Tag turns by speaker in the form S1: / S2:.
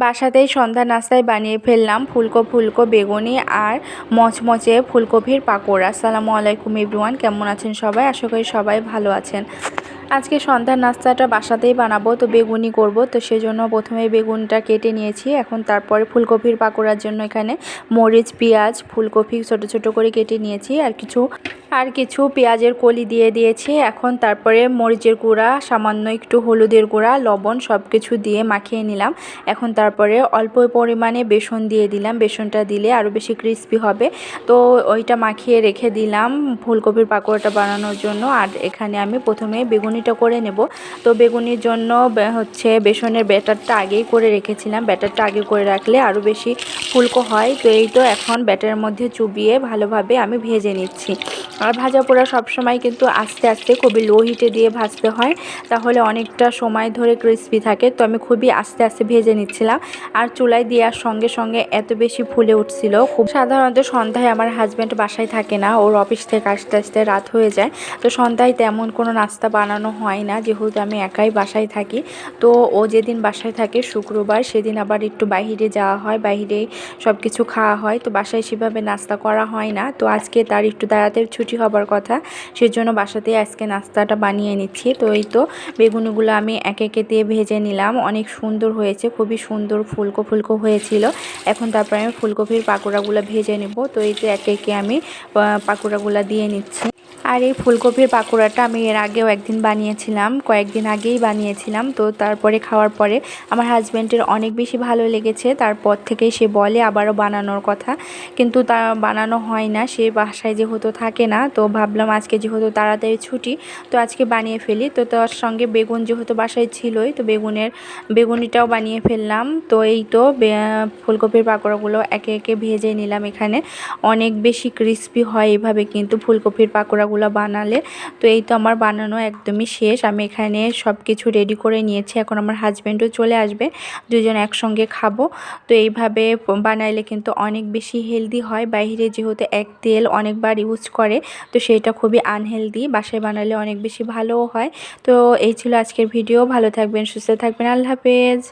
S1: বাসাতেই সন্ধ্যা নাস্তায় বানিয়ে ফেললাম ফুলকো ফুলকো বেগুনি আর মচমচে ফুলকপির পাকোড়া। আসসালামু আলাইকুম এভরিওয়ান, কেমন আছেন সবাই? আশা করি সবাই ভালো আছেন। আজকে সন্ধ্যার নাস্তাটা বাসাতেই বানাবো, তো বেগুনি করব, তো সেজন্য প্রথমে বেগুনটা কেটে নিয়েছি। এখন তারপরে ফুলকপির পাকোড়ার জন্য এখানে মরিচ, পেঁয়াজ, ফুলকপি ছোট ছোট করে কেটে নিয়েছি আর কিছু পেঁয়াজের কলি দিয়ে দিয়েছি। এখন তারপরে মরিচের গুঁড়া, সামান্য একটু হলুদের গুঁড়া, লবণ সব কিছু দিয়ে মাখিয়ে নিলাম। এখন তারপরে অল্প পরিমাণে বেসন দিয়ে দিলাম, বেসনটা দিলে আরও বেশি ক্রিস্পি হবে। তো ওইটা মাখিয়ে রেখে দিলাম ফুলকপির পাকোড়াটা বানানোর জন্য। আর এখানে আমি প্রথমে বেগুনিটা করে নেব। তো বেগুনির জন্য বেসনের ব্যাটারটা আগেই করে রেখেছিলাম। ব্যাটারটা আগে করে রাখলে আরও বেশি ফুলকো হয়। তো এই তো এখন ব্যাটারের মধ্যে চুবিয়ে ভালোভাবে আমি ভেজে নিচ্ছি। আর ভাজা পোড়া সবসময় কিন্তু আস্তে আস্তে খুবই লো হিটে দিয়ে ভাজতে হয়, তাহলে অনেকটা সময় ধরে ক্রিস্পি থাকে। তো আমি খুবই আস্তে আস্তে ভেজে নিচ্ছিলাম। আর চুলায় দেওয়ার সঙ্গে সঙ্গে এত বেশি ফুলে উঠছিল। খুব সাধারণত সন্ধ্যায় আমার হাজব্যান্ড বাসায় থাকে না, ওর অফিস থেকে আসতে আসতে রাত হয়ে যায়। তো সন্ধ্যায় তেমন কোনো নাস্তা বানানো হয় না, যেহেতু আমি একাই বাসায় থাকি। তো ও যেদিন বাসায় থাকে শুক্রবার, সেদিন আবার একটু বাইরে যাওয়া হয়, বাইরেই সব কিছু খাওয়া হয়। তো বাসায় সেভাবে নাস্তা করা হয় না। তো আজকে তার একটু তাড়াতাড়ি ছুটি হবার কথা, সেজন্য বাসাতেই আজকে নাস্তাটা বানিয়ে নিচ্ছি। তো এই তো বেগুনগুলো আমি একে একে দিয়ে ভেজে নিলাম। অনেক সুন্দর হয়েছে, খুবই সুন্দর ফুলকো ফুলকো হয়েছিল। এখন তারপরে আমি ফুলকপির পাকোড়াগুলো ভেজে নেব। তো এই তো একে একে আমি পাকোড়াগুলো দিয়ে নিচ্ছি। আর এই ফুলকপির পাকোড়াটা আমি এর আগেও একদিন বানিয়েছিলাম, কয়েকদিন আগেই বানিয়েছিলাম। তো তারপরে খাওয়ার পরে আমার হাজব্যান্ডের অনেক বেশি ভালো লেগেছে। তারপর থেকেই সে বলে আবারও বানানোর কথা, কিন্তু তা বানানো হয় না। সে বাসায় যেহেতু থাকে না, তো ভাবলাম আজকে যেহেতু তাড়াতাড়ি ছুটি, তো আজকে বানিয়ে ফেলি। তো তার সঙ্গে বেগুন যেহেতু বাসায় ছিলই, তো বেগুনিটাও বানিয়ে ফেললাম। তো এই তো ফুলকপির পাকোড়াগুলো একে একে ভেজে নিলাম। এখানে অনেক বেশি ক্রিস্পি হয় এভাবে কিন্তু ফুলকপির পাকোড়াগুলো বানালে। তো এই তো আমার বানানো একদমই শেষ। আমি এখানে সব কিছু রেডি করে নিয়েছি। এখন আমার হাজব্যান্ডও চলে আসবে, দুজন একসঙ্গে খাবো। তো এইভাবে বানাইলে কিন্তু অনেক বেশি হেলদি হয়। বাইরে যেহেতু এক তেল অনেকবার ইউজ করে, তো সেটা খুবই আনহেলদি। বাসায় বানালে অনেক বেশি ভালোও হয়। তো এই ছিল আজকের ভিডিও। ভালো থাকবেন, সুস্থ থাকবেন, আল্লাহ হাফেজ।